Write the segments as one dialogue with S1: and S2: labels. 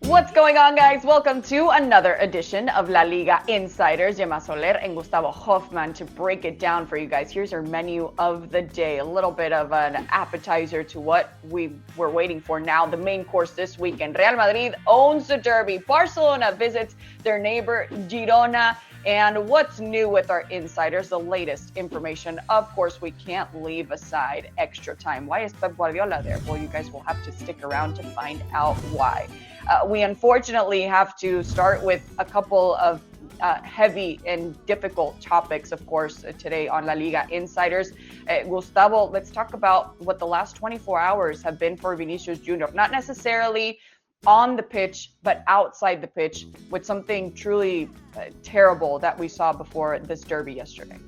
S1: What's going on, guys? Welcome to another edition of La Liga Insiders. Gemma and Gustavo Hofman to break it down for you guys. Here's our menu of the day. A little bit of an appetizer to what we were waiting for now. The main course this weekend. Real Madrid owns the Derby. Barcelona visits their neighbor Girona. And what's new with our insiders, the latest information. Of course, we can't leave aside extra time. Why is Pep Guardiola there? Well, you guys will have to stick around to find out why. We unfortunately have to start with a couple of heavy and difficult topics, of course, today on La Liga Insiders. Gustavo, let's talk about what the last 24 hours have been for Vinicius Jr. Not necessarily on the pitch, but outside the pitch, with something truly terrible that we saw before this derby yesterday.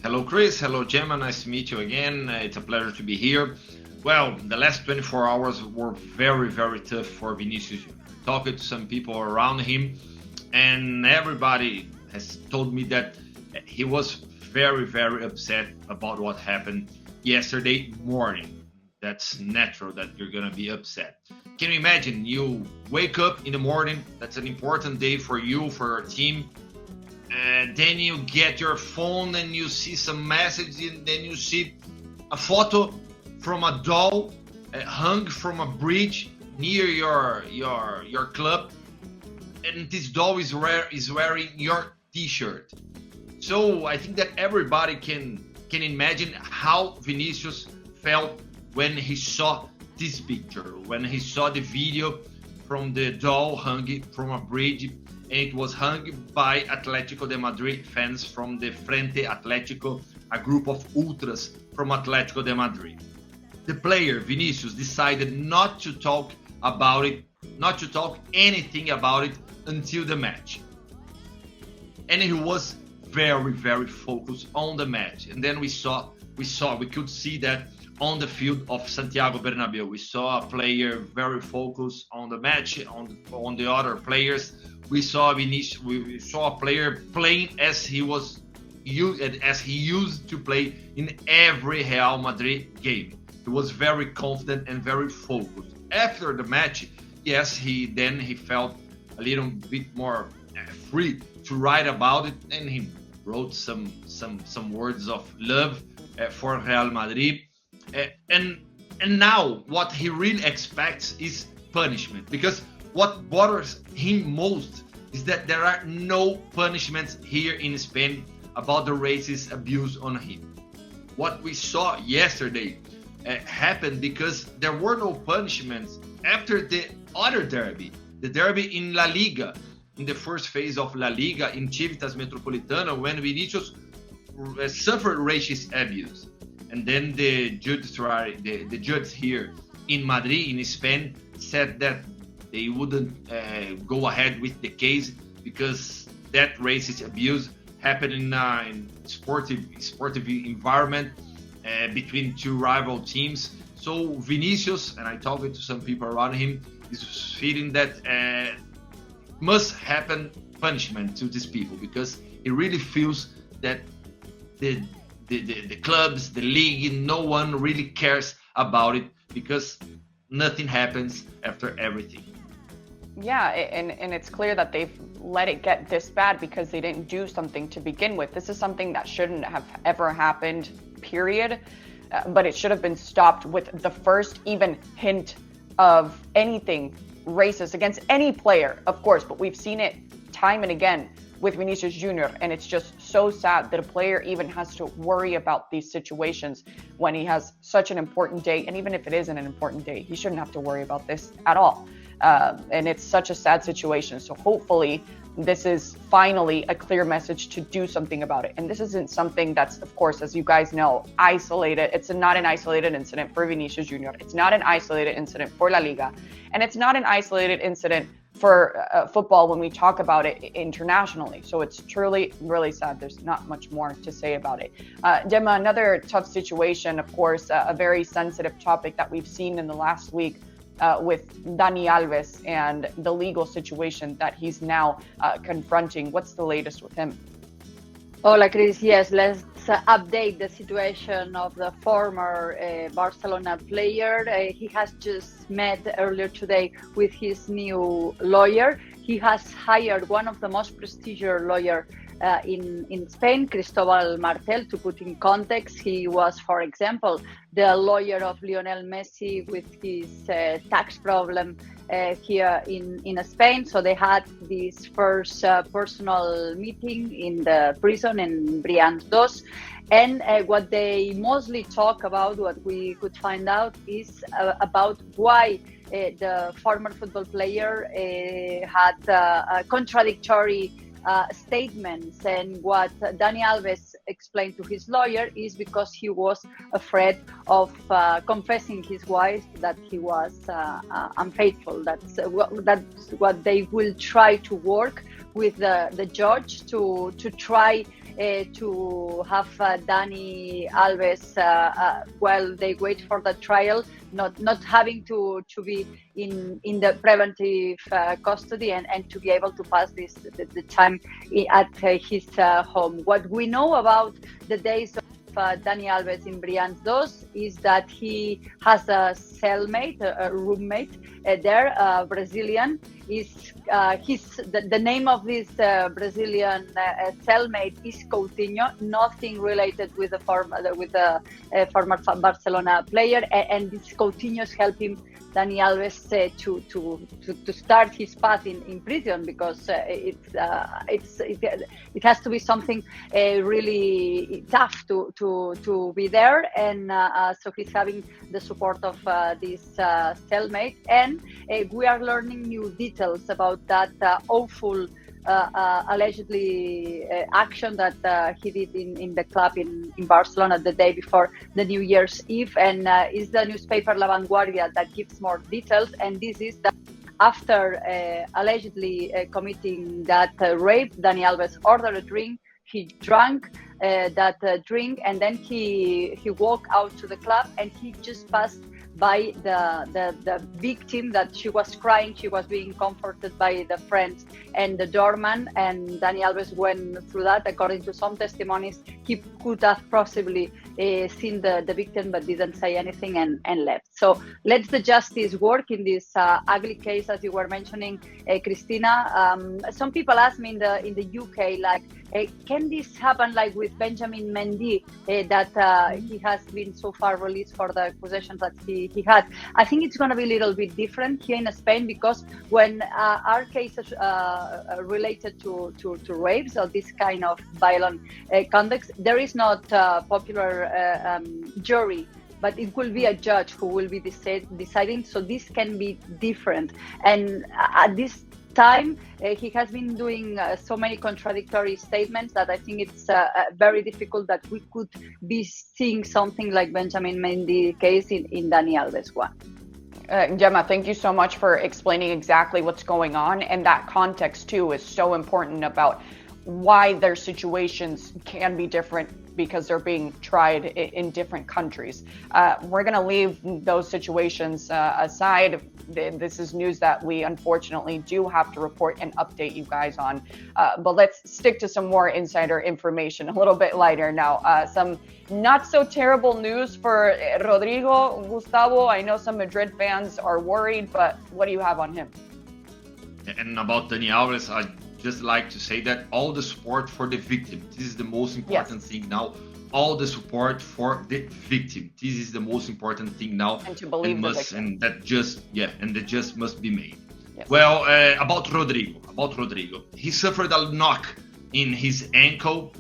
S2: Hello, Chris. Hello, Gemma. Nice to meet you again. It's a pleasure to be here. Well, the last 24 hours were very, very tough for Vinicius Jr. Talking to some people around him, and everybody has told me that he was very, very upset about what happened yesterday morning. That's natural that you're going to be upset. Can you imagine? You wake up in the morning, that's an important day for you, for your team, and then you get your phone and you see some message, and then you see a photo from a doll hung from a bridge near your club, and this doll is wearing your t-shirt. So I think that everybody can imagine how Vinicius felt when he saw this picture, when he saw the video from the doll hung from a bridge, and it was hung by Atletico de Madrid fans from the Frente Atlético, a group of ultras from Atletico de Madrid. The player, Vinicius, decided not to talk about it, not to talk anything about it until the match. And he was very, very focused on the match. And then we could see that on the field of Santiago Bernabéu. We saw a player very focused on the match, on the other players. We saw Vinicius, we saw a player playing as he used to play in every Real Madrid game. He was very confident and very focused. After the match, yes, he felt a little bit more free to write about it, and he wrote some words of love for Real Madrid. And now what he really expects is punishment, because what bothers him most is that there are no punishments here in Spain about the racist abuse on him. What we saw yesterday happened because there were no punishments after the other derby, the derby in La Liga, in the first phase of La Liga in Civitas Metropolitana, when Vinicius suffered racist abuse. And then the judge here in Madrid, in Spain, said that they wouldn't go ahead with the case because that racist abuse happened in sportive environment between two rival teams. So Vinicius, and I talked to some people around him, is feeling that must happen punishment to these people, because he really feels that the clubs, the league, no one really cares about it, because nothing happens after everything.
S1: Yeah, and it's clear that they've let it get this bad because they didn't do something to begin with. This is something that shouldn't have ever happened, period. But it should have been stopped with the first even hint of anything racist against any player, of course. But we've seen it time and again with Vinicius Jr. And it's just so sad that a player even has to worry about these situations when he has such an important day. And even if it isn't an important day, he shouldn't have to worry about this at all. And it's such a sad situation. So hopefully this is finally a clear message to do something about it. And this isn't something that's, of course, as you guys know, isolated. It's not an isolated incident for Vinicius Jr. It's not an isolated incident for La Liga. And it's not an isolated incident for football when we talk about it internationally. So it's truly really sad. There's not much more to say about it. Gemma, another tough situation, of course, a very sensitive topic that we've seen in the last week with Dani Alves and the legal situation that he's now confronting. What's the latest with him?
S3: Hola, Chris. Yes, let's update the situation of the former Barcelona player. He has just met earlier today with his new lawyer. He has hired one of the most prestigious lawyers in Spain, Cristóbal Martel. To put in context, he was, for example, the lawyer of Lionel Messi with his tax problem here in Spain. So they had this first personal meeting in the prison in Brians 2. And what they mostly talk about, what we could find out, is about why the former football player had contradictory statements. And what Dani Alves explained to his lawyer is because he was afraid of confessing his wife that he was unfaithful. That's what they will try to work with the judge to try to have Dani Alves while they wait for the trial, not having to be in the preventive custody and to be able to pass the time at his home. What we know about the days of Dani Alves in Brians 2 is that he has a cellmate, a roommate there, Brazilian. The name of this Brazilian cellmate is Coutinho, nothing related with the former Barcelona player, and this Coutinho is helping Dani Alves to start his path in prison, because it has to be something really tough to be there, and so he's having the support of this cellmate, and we are learning new details about that awful allegedly action that he did in the club in Barcelona the day before the New Year's Eve, and is the newspaper La Vanguardia that gives more details. And this is that after allegedly committing that rape, Dani Alves ordered a drink. He drank that drink, and then he walked out to the club, and he just passed by the victim that she was crying. She was being comforted by the friends and the doorman, and Dani Alves went through that. According to some testimonies, he could have possibly seen the victim but didn't say anything and left. So let the justice work in this ugly case, as you were mentioning, Cristina. Some people ask me in the UK, like, can this happen like with Benjamin Mendy, that he has been so far released for the accusations that he had? I think it's going to be a little bit different here in Spain, because when our cases related to rapes or this kind of violent conduct, there is not a popular jury, but it will be a judge who will be deciding. So this can be different. And at this time, he has been doing so many contradictory statements that I think it's very difficult that we could be seeing something like Benjamin Mendy case in Dani Alves one.
S1: Gemma, thank you so much for explaining exactly what's going on, and that context too is so important about why their situations can be different because they're being tried in different countries. We're going to leave those situations aside. This is news that we unfortunately do have to report and update you guys on. But let's stick to some more insider information, a little bit lighter now. Some not so terrible news for Rodrigo. Gustavo, I know some Madrid fans are worried, but what do you have on him?
S2: And about Dani Alves, I just like to say that all the support for the victim. This is the most important thing now. All the support for the victim. This is the most important thing now.
S1: And to believe the victim.
S2: And that just must be made.
S1: Yes.
S2: Well, about Rodrigo. He suffered a knock in his ankle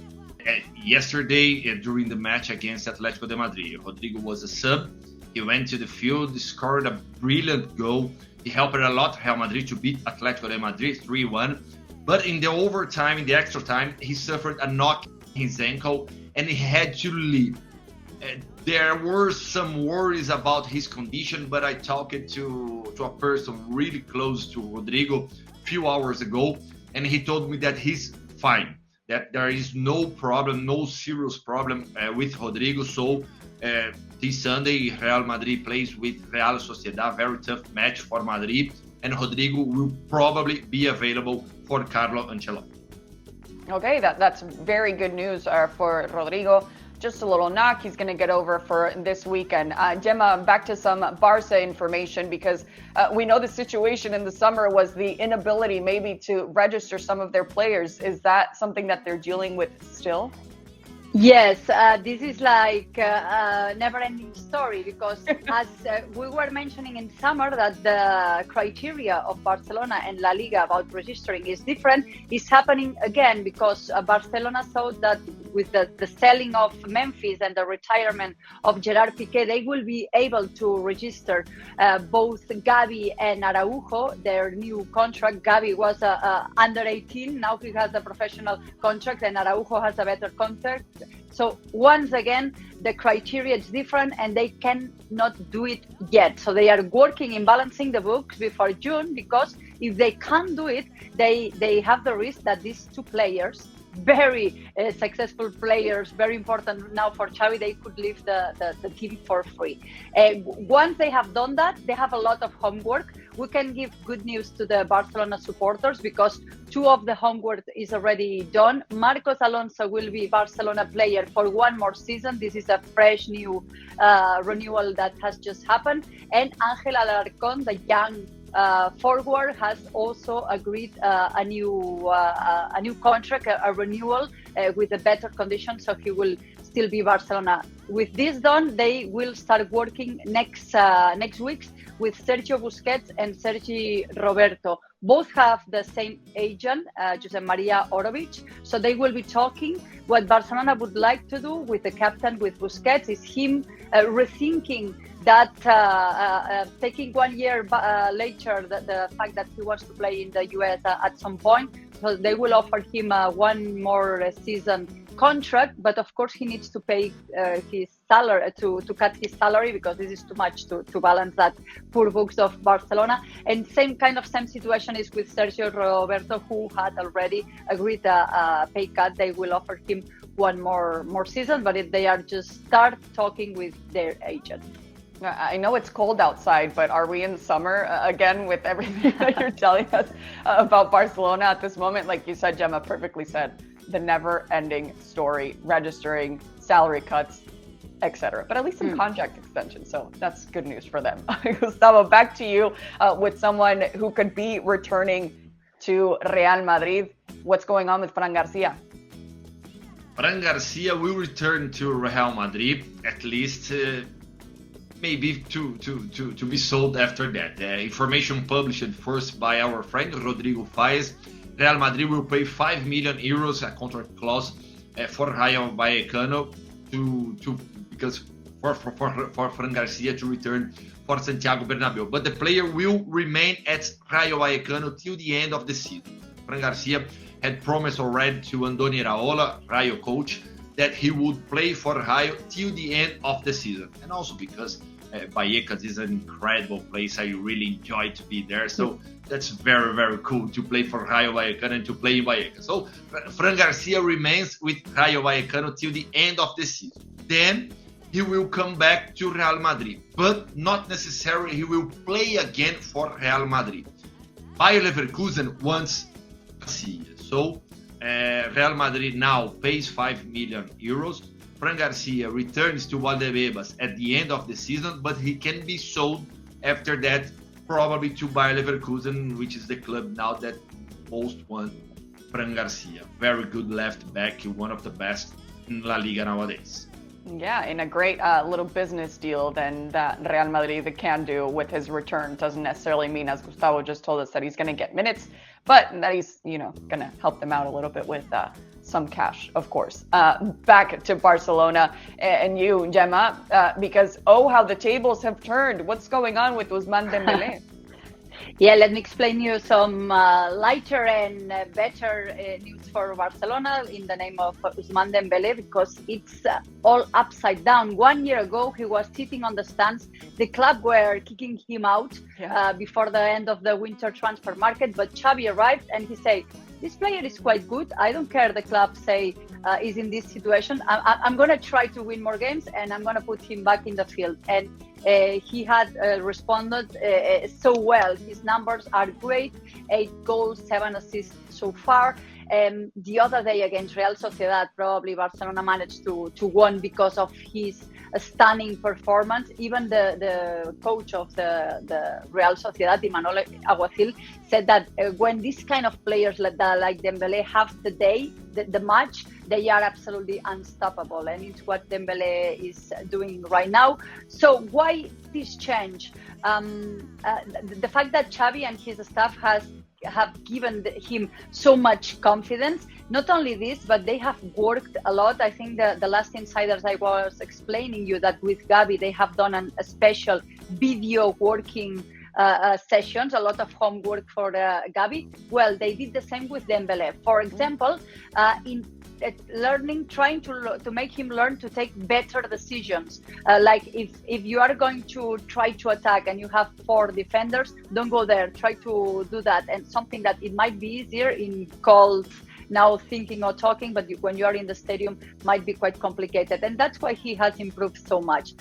S2: yesterday during the match against Atletico de Madrid. Rodrigo was a sub. He went to the field, scored a brilliant goal. He helped a lot Real Madrid to beat Atletico de Madrid 3-1. But in the overtime, in the extra time, he suffered a knock in his ankle and he had to leave. There were some worries about his condition, but I talked to a person really close to Rodrigo a few hours ago, and he told me that he's fine, that there is no problem, no serious problem with Rodrigo. So this Sunday, Real Madrid plays with Real Sociedad, very tough match for Madrid, and Rodrigo will probably be available for Carlo Ancelotti.
S1: Okay, that's very good news for Rodrigo. Just a little knock. He's going to get over for this weekend. Gemma, back to some Barça information, because we know the situation in the summer was the inability maybe to register some of their players. Is that something that they're dealing with still?
S3: Yes, this is like a never-ending story, because as we were mentioning in summer that the criteria of Barcelona and La Liga about registering is different, is happening again, because Barcelona thought that with the selling of Memphis and the retirement of Gerard Piqué, they will be able to register both Gavi and Araujo, their new contract. Gavi was under 18, now he has a professional contract, and Araujo has a better contract. So once again, the criteria is different and they cannot do it yet. So they are working in balancing the books before June, because if they can't do it, they have the risk that these two players, very successful players, very important now for Xavi, they could leave the team for free. Once they have done that, they have a lot of homework. We can give good news to the Barcelona supporters, because two of the homework is already done. Marcos Alonso will be Barcelona player for one more season. This is a fresh new renewal that has just happened. And Ángel Alarcón, the young forward, has also agreed a new contract, a renewal with a better condition, so he will still be Barcelona. With this done, they will start working next weeks with Sergio Busquets and Sergi Roberto. Both have the same agent, Josep Maria Orovic, so they will be talking. What Barcelona would like to do with the captain, with Busquets, is him rethinking that, taking 1 year later, the fact that he wants to play in the US at some point. So they will offer him one more season contract, but of course he needs to pay his salary, to cut his salary, because this is too much to balance that poor books of Barcelona. And same situation is with Sergio Roberto, who had already agreed a pay cut. They will offer him one more season, but if they are just start talking with their agent.
S1: I know it's cold outside, but are we in summer again with everything that you're telling us about Barcelona at this moment? Like you said, Gemma, perfectly said, the never-ending story, registering, salary cuts, etc. But at least some contract extensions, so that's good news for them. Gustavo, back to you with someone who could be returning to Real Madrid. What's going on with Fran Garcia?
S2: Fran Garcia will return to Real Madrid, at least maybe to be sold after that. Information published first by our friend Rodrigo Faes. Real Madrid will pay 5 million euros, a contract clause for Rayo Vallecano because for Fran Garcia to return for Santiago Bernabéu. But the player will remain at Rayo Vallecano till the end of the season. Fran Garcia had promised already to Andoni Iraola, Rayo coach, that he would play for Rayo till the end of the season. And also because Vallecas is an incredible place. I really enjoy to be there. So that's very, very cool to play for Rayo Vallecano and to play in Vallecas. So Fran Garcia remains with Rayo Vallecano till the end of the season. Then he will come back to Real Madrid, but not necessarily he will play again for Real Madrid. Bayer Leverkusen wants Garcia. So Real Madrid now pays 5 million euros. Fran Garcia returns to Valdebebas at the end of the season, but he can be sold after that, probably to Bayer Leverkusen, which is the club now that most want Fran Garcia. Very good left back, one of the best in La Liga nowadays.
S1: Yeah, in a great little business deal then that Real Madrid can do with his return. Doesn't necessarily mean, as Gustavo just told us, that he's going to get minutes, but that he's, going to help them out a little bit with some cash, of course. Back to Barcelona and you, Gemma, because how the tables have turned. What's going on with Ousmane Dembélé?
S3: Yeah, let me explain you some lighter and better news for Barcelona in the name of Ousmane Dembélé, because it's all upside down. 1 year ago, he was sitting on the stands. The club were kicking him out before the end of the winter transfer market, but Xavi arrived and he said, this player is quite good. I don't care the club say is in this situation. I'm going to try to win more games and I'm going to put him back in the field. And he had responded so well. His numbers are great, 8 goals, 7 assists so far. The other day against Real Sociedad, probably Barcelona managed to win because of his stunning performance. Even the coach of the Real Sociedad, Imanol Alguacil, said that when these kind of players like Dembélé have the match, they are absolutely unstoppable, and it's what Dembélé is doing right now. So why this change? The fact that Xavi and his staff have given him so much confidence. Not only this, but they have worked a lot. I think the last insiders I was explaining you that with Gavi, they have done a special video working sessions, a lot of homework for Gavi. Well, they did the same with Dembélé. For example, in trying to make him learn to take better decisions. Like if you are going to try to attack and you have 4 defenders, don't go there. Try to do that. And something that it might be easier in cold now thinking or talking, but when you are in the stadium might be quite complicated. And that's why he has improved so much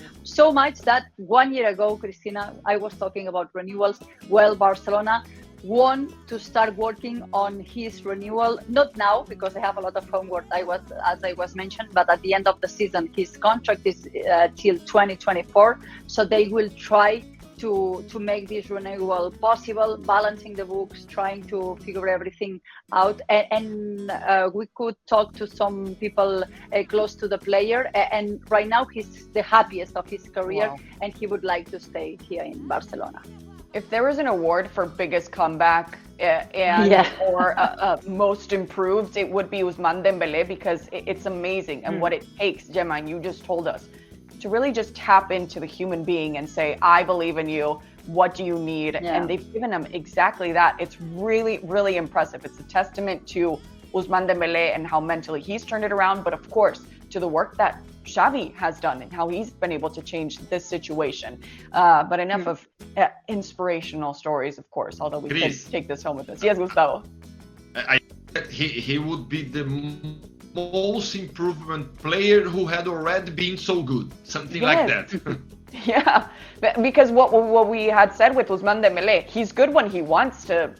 S3: that 1 year ago, Cristina, I was talking about renewals. Well, Barcelona want to start working on his renewal, not now because they have a lot of homework, as I was mentioned, but at the end of the season. His contract is till 2024, so they will try to make this renewal possible, balancing the books, trying to figure everything out. And we could talk to some people close to the player, and right now he's the happiest of his career. Wow. And he would like to stay here in Barcelona.
S1: If there was an award for biggest comeback or most improved, it would be Ousmane Dembélé, because it's amazing and what it takes, Gemma, and you just told us, to really just tap into the human being and say, I believe in you. What do you need? Yeah. And they've given him exactly that. It's really, really impressive. It's a testament to Ousmane Dembélé and how mentally he's turned it around, but of course, to the work that Xavi has done and how he's been able to change this situation. But enough of inspirational stories, of course, although we could take this home with us. Yes, Gustavo.
S2: He would be the most improvement player who had already been so good. Something like that.
S1: Yeah, because what we had said with Ousmane Dembélé, he's good when he wants to,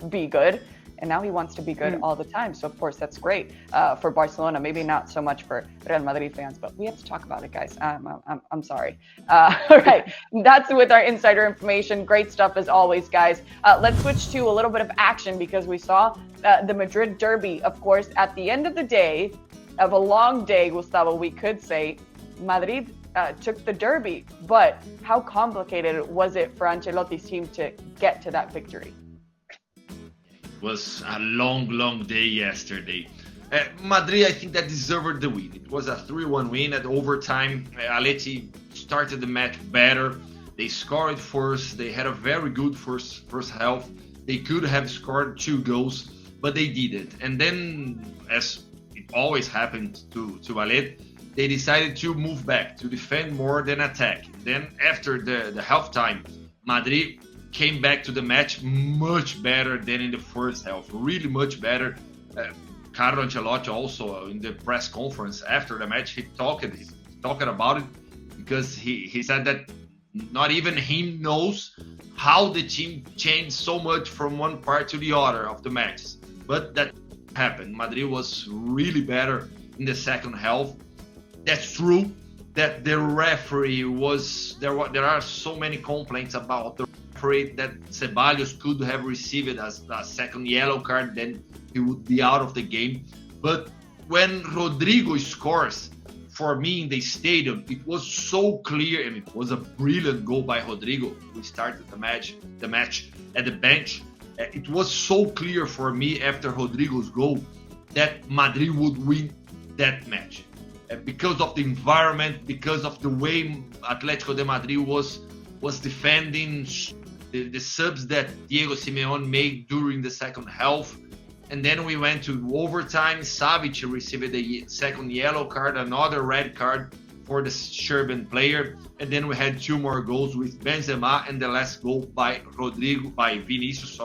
S1: be good. And now he wants to be good all the time. So, of course, that's great for Barcelona. Maybe not so much for Real Madrid fans, but we have to talk about it, guys. I'm sorry. All right. That's with our insider information. Great stuff as always, guys. Let's switch to a little bit of action, because we saw the Madrid Derby, of course, at the end of the day, of a long day, Gustavo, we could say, Madrid took the Derby. But how complicated was it for Ancelotti's team to get to that victory?
S2: Was a long day yesterday. Madrid, I think that deserved the win. It was a 3-1 win at overtime. Aleti started the match better. They scored first. They had a very good first half. They could have scored 2 goals, but they didn't. And then, as it always happened to Aleti, they decided to move back, to defend more than attack. Then after the halftime, Madrid came back to the match much better than in the first half, really much better. Carlo Ancelotti also in the press conference after the match, he talked about it, because he said that not even him knows how the team changed so much from one part to the other of the match. But that happened. Madrid was really better in the second half. That's true that the referee was there are so many complaints about the referee, that Ceballos could have received as a second yellow card, then he would be out of the game. But when Rodrigo scores, for me in the stadium, it was so clear, and it was a brilliant goal by Rodrigo. We started the match at the bench. It was so clear for me after Rodrigo's goal that Madrid would win that match. Because of the environment, because of the way Atletico de Madrid was defending, the subs that Diego Simeone made during the second half. And then we went to overtime. Savic received a second yellow card, another red card for the Serbian player. And then we had 2 more goals with Benzema and the last goal by Vinicius,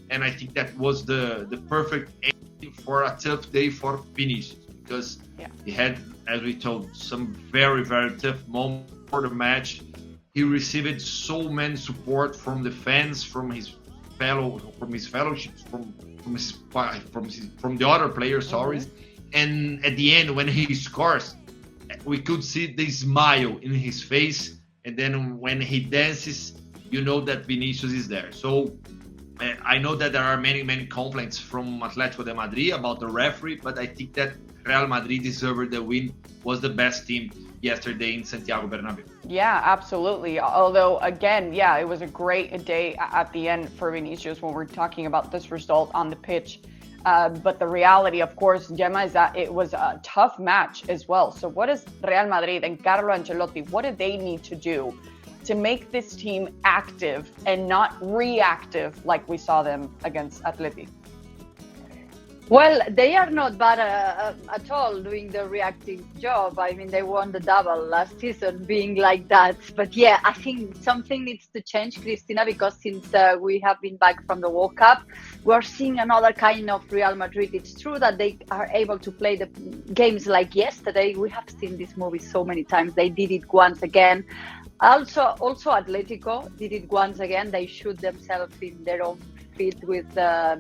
S2: And I think that was the perfect ending for a tough day for Vinicius, because he had, as we told, some very, very tough moments for the match. He received so many support from the fans, from his fellowships from the other players. Sorry, and at the end when he scores, we could see the smile in his face, and then when he dances, you know that Vinicius is there. So I know that there are many complaints from Atletico de Madrid about the referee, but I think that Real Madrid deserved the win, was the best team yesterday in Santiago Bernabeu.
S1: Yeah, absolutely. Although, again, yeah, it was a great day at the end for Vinicius when we're talking about this result on the pitch. But the reality, of course, Gemma, is that it was a tough match as well. So what does Real Madrid and Carlo Ancelotti, what do they need to do to make this team active and not reactive like we saw them against Atleti?
S3: Well, they are not bad at all doing the reactive job. I mean, they won the double last season being like that. But yeah, I think something needs to change, Cristina, because since we have been back from the World Cup, we're seeing another kind of Real Madrid. It's true that they are able to play the games like yesterday. We have seen this movie so many times. They did it once again. Also Atletico did it once again. They shoot themselves in their own feet with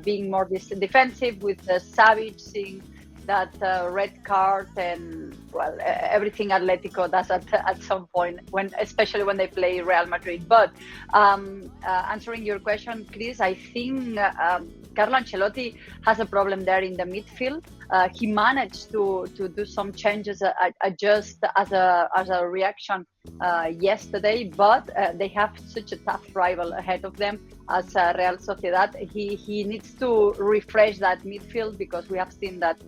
S3: being more defensive, with Savage seeing that red card, and well, everything Atletico does at some point, especially when they play Real Madrid. But answering your question, Chris, I think Carlo Ancelotti has a problem there in the midfield. He managed to do some changes, adjust as a reaction yesterday, but they have such a tough rival ahead of them as Real Sociedad. He needs to refresh that midfield, because we have seen that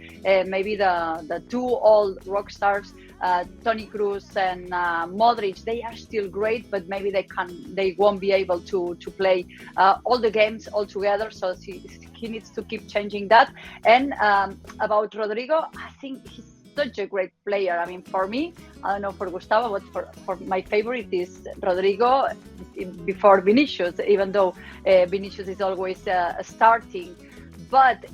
S3: maybe the two old rock stars, Toni Kroos and Modric, they are still great, but maybe they won't be able to play all the games all together. So he needs to keep changing that. And about Rodrigo, I think he's such a great player. I mean, for me, I don't know for Gustavo, but for my favorite is Rodrigo before Vinicius, even though Vinicius is always starting. But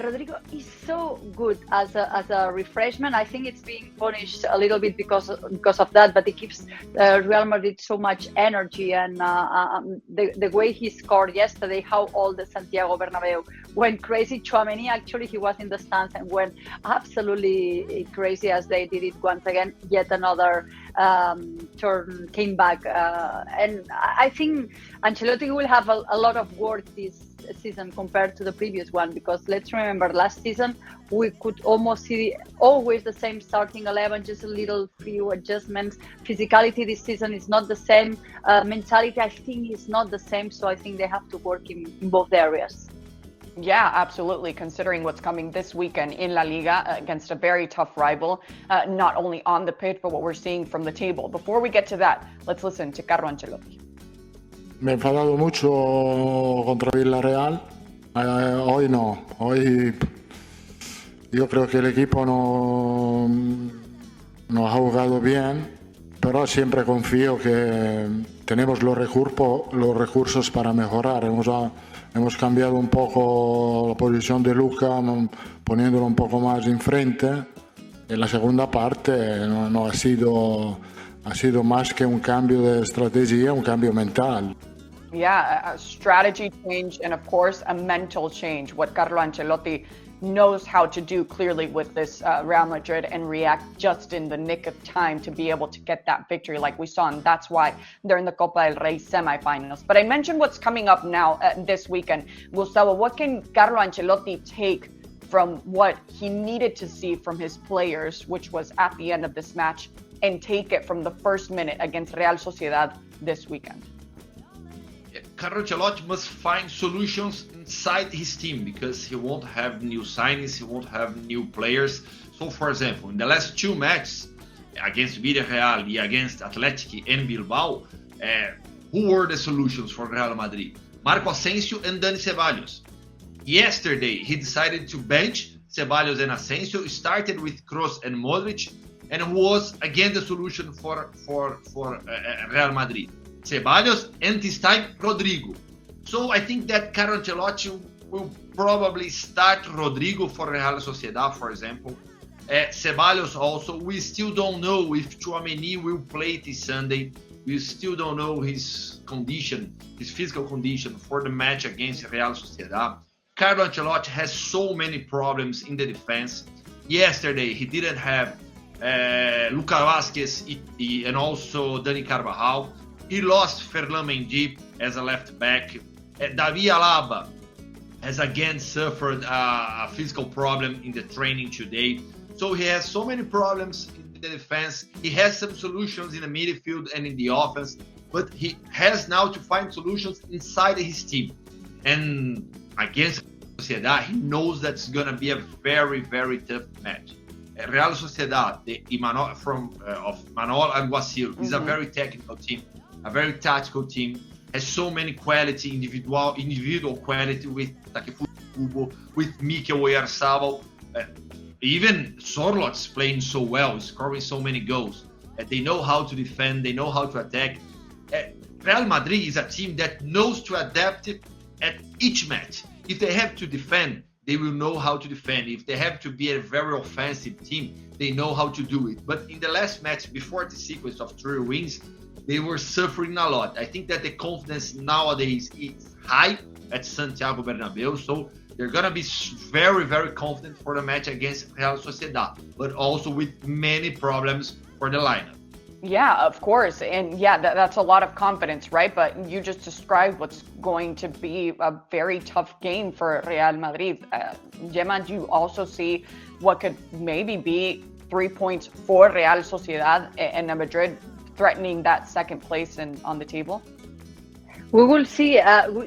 S3: Rodrigo is so good as a refreshment. I think it's being punished a little bit because of that, but it gives Real Madrid so much energy. And the way he scored yesterday, how all the Santiago Bernabeu went crazy. Tchouaméni, actually, he was in the stands and went absolutely crazy as they did it once again. Yet another turn came back. And I think Ancelotti will have a lot of work this season compared to the previous one, because let's remember last season we could almost see always the same starting 11, just a little few adjustments. Physicality this season is not the same. Mentality, I think, is not the same. So I think they have to work in both areas.
S1: Yeah, absolutely. Considering what's coming this weekend in La Liga against a very tough rival, not only on the pitch, but what we're seeing from the table. Before we get to that, let's listen to Carlo Ancelotti.
S4: Me he enfadado mucho contra Villarreal. Hoy no. Hoy yo creo que el equipo no ha jugado bien, pero siempre confío que tenemos los recursos para mejorar. Hemos cambiado un poco la posición de Luka, poniéndolo un poco más enfrente. En la segunda parte no ha sido más que un cambio de estrategia, un cambio mental.
S1: Yeah, a strategy change and, of course, a mental change. What Carlo Ancelotti knows how to do clearly with this Real Madrid and react just in the nick of time to be able to get that victory like we saw. And that's why they're in the Copa del Rey semifinals. But I mentioned what's coming up now this weekend. Gustavo, what can Carlo Ancelotti take from what he needed to see from his players, which was at the end of this match, and take it from the first minute against Real Sociedad this weekend?
S2: Carlo Ancelotti must find solutions inside his team, because he won't have new signings, he won't have new players. So, for example, in the last two matches against Villarreal, against Athletic and Bilbao, who were the solutions for Real Madrid? Marco Asensio and Dani Ceballos. Yesterday, he decided to bench Ceballos and Asensio, started with Kroos and Modric, and who was again the solution for Real Madrid? Ceballos, and this time Rodrigo. So I think that Carlo Ancelotti will probably start Rodrigo for Real Sociedad, for example. Ceballos also. We still don't know if Tchouaméni will play this Sunday. We still don't know his condition, his physical condition for the match against Real Sociedad. Carlo Ancelotti has so many problems in the defense. Yesterday, he didn't have Lucas Vázquez and also Dani Carvajal. He lost Ferland Mendy as a left back. David Alaba has again suffered a physical problem in the training today. So he has so many problems in the defense. He has some solutions in the midfield and in the offense, but he has now to find solutions inside his team. And against Sociedad, he knows that's going to be a very, very tough match. Real Sociedad, of Manol Alguacil, is a very technical team, a very tactical team, has so many quality, individual quality with Takefusa, with Mikel Oyarzabal. Even Sorlot's playing so well, scoring so many goals. They know how to defend, they know how to attack. Real Madrid is a team that knows to adapt at each match. If they have to defend, they will know how to defend. If they have to be a very offensive team, they know how to do it. But in the last match, before the sequence of 3 wins, they were suffering a lot. I think that the confidence nowadays is high at Santiago Bernabeu, so they're going to be very, very confident for the match against Real Sociedad, but also with many problems for the lineup.
S1: Yeah, of course. And yeah, that's a lot of confidence, right? But you just described what's going to be a very tough game for Real Madrid. Gemma, do you also see what could maybe be 3 points for Real Sociedad and Madrid threatening that second place on the table?
S3: We will see.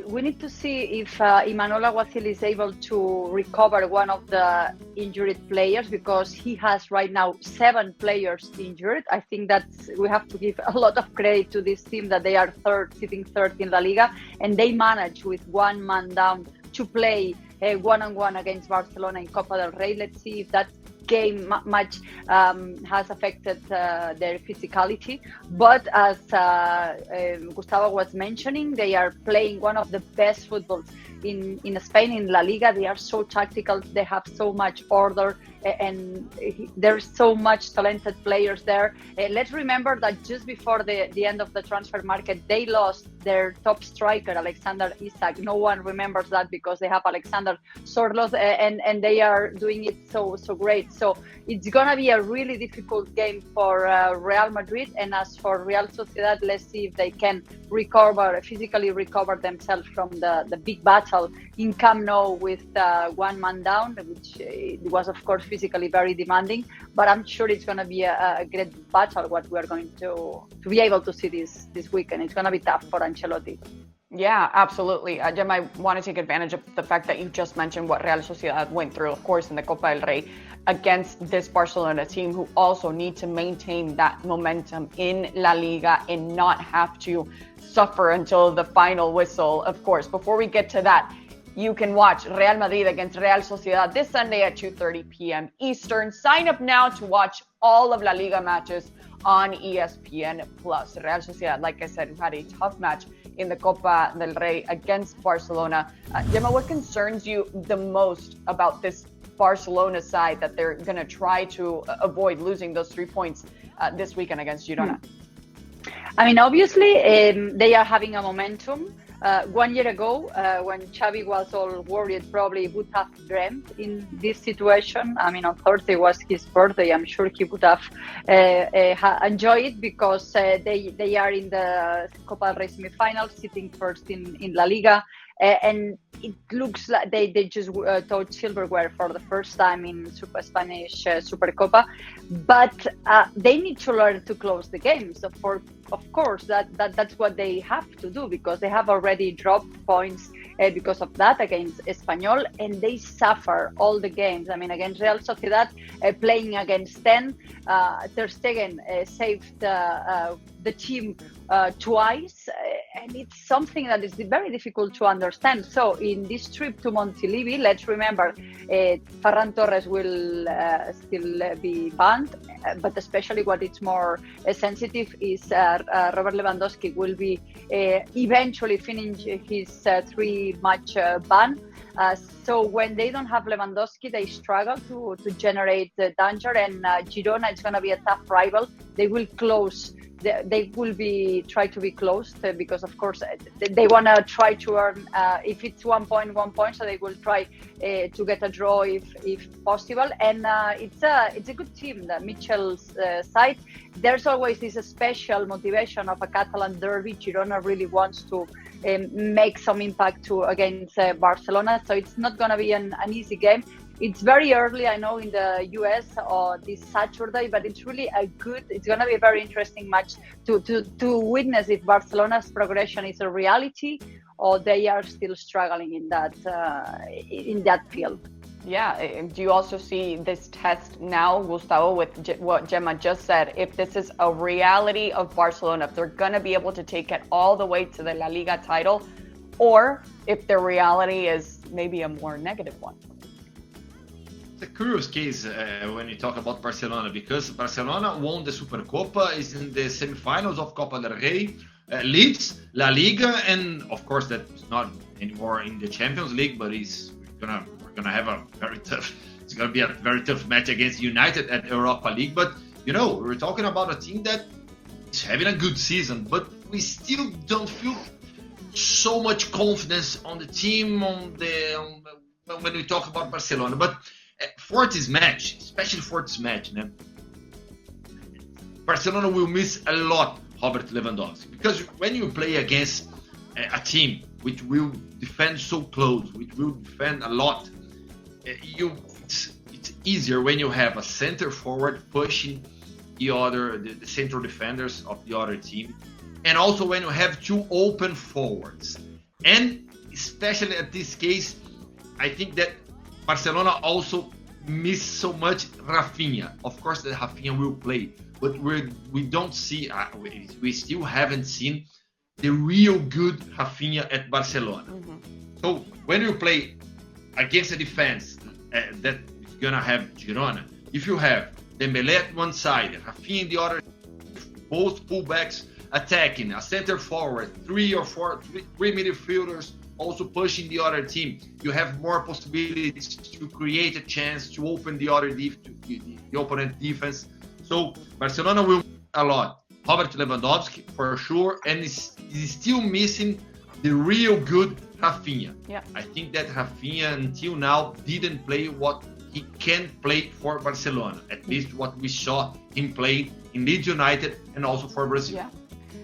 S3: We need to see if Imanol Alguacil is able to recover one of the injured players, because he has right now 7 players injured. I think that we have to give a lot of credit to this team that they are sitting third in La Liga, and they managed with 1 man down to play one-on-one against Barcelona in Copa del Rey. Let's see if that game match has affected their physicality, but as Gustavo was mentioning, they are playing one of the best footballs in Spain, in La Liga. They are so tactical, they have so much order, and there's so much talented players there. Let's remember that just before the end of the transfer market, they lost their top striker, Alexander Isak. No one remembers that because they have Alexander Sorloth, and they are doing it so great. So it's gonna be a really difficult game for Real Madrid. And as for Real Sociedad, let's see if they can physically recover themselves from the big battle in Camp Nou with 1 man down, which was of course physically very demanding. But I'm sure it's gonna be a great battle what we are going to be able to see this weekend. It's gonna be tough for Ancelotti.
S1: Yeah, absolutely. Gemma, I want to take advantage of the fact that you just mentioned what Real Sociedad went through, of course, in the Copa del Rey against this Barcelona team, who also need to maintain that momentum in La Liga and not have to suffer until the final whistle. Of course, before we get to that, you can watch Real Madrid against Real Sociedad this Sunday at 2:30 p.m. Eastern. Sign up now to watch all of La Liga matches on ESPN+. Real Sociedad, like I said, had a tough match in the Copa del Rey against Barcelona. Gemma, what concerns you the most about this Barcelona side that they're going to try to avoid losing those 3 points this weekend against Girona?
S3: I mean, obviously, they are having a momentum. 1 year ago, when Xavi was all worried, probably would have dreamt in this situation. I mean, on Thursday was his birthday. I'm sure he would have enjoyed it, because they are in the Copa del Rey semi-final, sitting first in La Liga. And it looks like they just touched silverware for the first time in Spanish Supercopa, but they need to learn to close the games. Of course, that's what they have to do, because they have already dropped points because of that against Espanyol, and they suffer all the games. I mean, against Real Sociedad, playing against 10, Ter Stegen saved the team twice, and it's something that is very difficult to understand. So in this trip to Montilivi, let's remember, Ferran Torres will still be banned, but especially what is more sensitive is Robert Lewandowski will be eventually finish his 3-match ban. So when they don't have Lewandowski, they struggle to generate danger, and Girona is going to be a tough rival. They will close they will be try to be closed because of course they want to try to earn if it's 1 point, so they will try to get a draw if possible. And it's a good team, the Mitchell's side. There's always this special motivation of a Catalan derby. Girona really wants to make some impact against Barcelona, so it's not going to be an easy game. It's very early, I know, in the US or this Saturday, but it's really it's going to be a very interesting match to witness if Barcelona's progression is a reality or they are still struggling in that field.
S1: Yeah, do you also see this test now, Gustavo, with what Gemma just said? If this is a reality of Barcelona, if they're going to be able to take it all the way to the La Liga title, or if their reality is maybe a more negative one?
S2: It's a curious case when you talk about Barcelona, because Barcelona won the Supercopa, is in the semifinals of Copa del Rey, leads La Liga, and of course that's not anymore in the Champions League, but we're gonna have it's gonna be a very tough match against United at Europa League. But we're talking about a team that is having a good season, but we still don't feel so much confidence on the team when we talk about Barcelona. But for this match, especially for this match, Barcelona will miss a lot Robert Lewandowski, because when you play against a team which will defend so close, which will defend a lot, it's easier when you have a center forward pushing the central defenders of the other team, and also when you have two open forwards. And especially at this case, I think that Barcelona also miss so much Rafinha. Of course, that Rafinha will play, but we don't see, we still haven't seen the real good Rafinha at Barcelona. Mm-hmm. So when you play against a defense that is gonna have Girona, if you have Dembélé at one side, Rafinha in the other, both fullbacks attacking, a center forward, three midfielders also pushing the other team, you have more possibilities to create a chance to open the opponent defense. So Barcelona will a lot. Robert Lewandowski for sure, and is still missing the real good Rafinha.
S1: Yeah.
S2: I think that Rafinha until now didn't play what he can play for Barcelona, at least what we saw him play in Leeds United and also for Brazil.
S1: Yeah.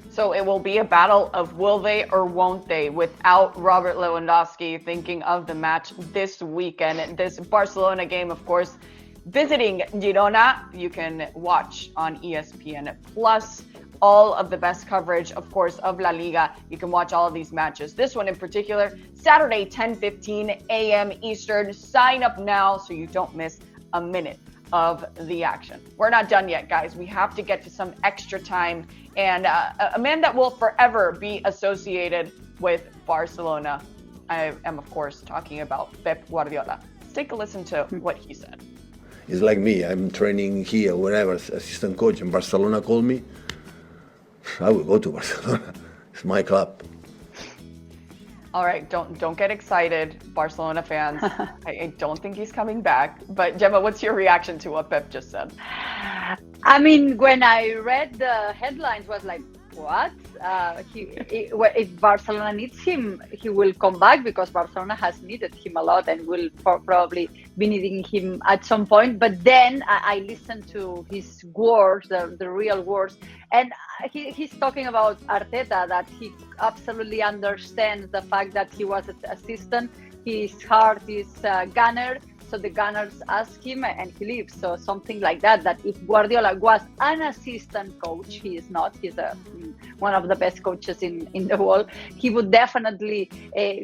S1: So it will be a battle of will they or won't they without Robert Lewandowski. Thinking of the match this weekend, this Barcelona game, of course, visiting Girona. You can watch on ESPN Plus all of the best coverage, of course, of La Liga. You can watch all of these matches. This one in particular, Saturday, 10:15 a.m. Eastern. Sign up now so you don't miss a minute of the action. We're not done yet, guys. We have to get to some extra time. And a man that will forever be associated with Barcelona. I am, of course, talking about Pep Guardiola. Let's take a listen to what he said.
S5: It's like me. I'm training here, wherever, assistant coach, and Barcelona called me. I will go to Barcelona. It's my club.
S1: All right, don't get excited, Barcelona fans. I don't think he's coming back. But Gemma, what's your reaction to what Pep just said?
S3: I mean, when I read the headlines, was like, what? If Barcelona needs him, he will come back, because Barcelona has needed him a lot and will probably be needing him at some point. But then I listened to his words, the real words, and he's talking about Arteta, that he absolutely understands the fact that he was an assistant. His heart is Gunner. So the Gunners ask him and he leaves. So something like that if Guardiola was an assistant coach, he is not. He's one of the best coaches in the world. He would definitely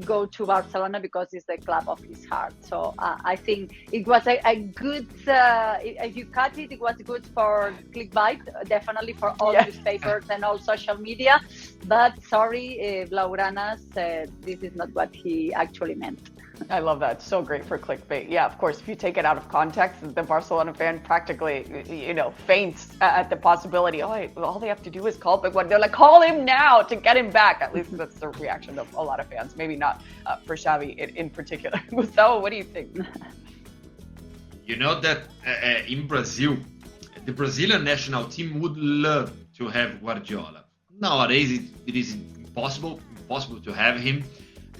S3: go to Barcelona because it's the club of his heart. So I think it was a good, if you cut it, it was good for clickbait, definitely for all newspapers and all social media. But sorry, Blaugranas, this is not what he actually meant.
S1: I love that. So great for clickbait. Yeah, of course, if you take it out of context, the Barcelona fan practically, faints at the possibility. All they have to do is call Pep Guardiola. Call him now to get him back. At least that's the reaction of a lot of fans. Maybe not for Xavi in particular. Gustavo, what do you think?
S2: You know that in Brazil, the Brazilian national team would love to have Guardiola. Nowadays, it is impossible to have him.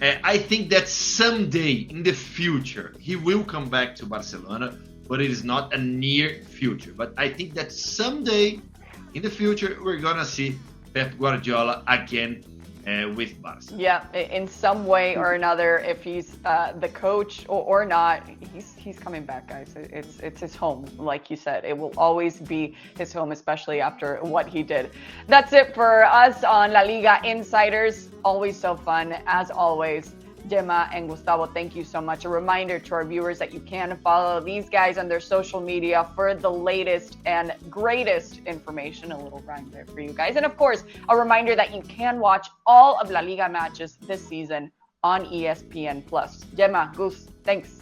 S2: I think that someday in the future he will come back to Barcelona, but it is not a near future. But I think that someday in the future we're gonna see Pep Guardiola again with Barça.
S1: Yeah, in some way or another, if he's the coach or not, he's coming back, guys. It's his home, like you said. It will always be his home, especially after what he did. That's it for us on La Liga Insiders. Always so fun, as always. Gemma and Gustavo, thank you so much. A reminder to our viewers that you can follow these guys on their social media for the latest and greatest information. A little rhyme there for you guys. And of course, a reminder that you can watch all of La Liga matches this season on ESPN+. Gemma, Gus, thanks.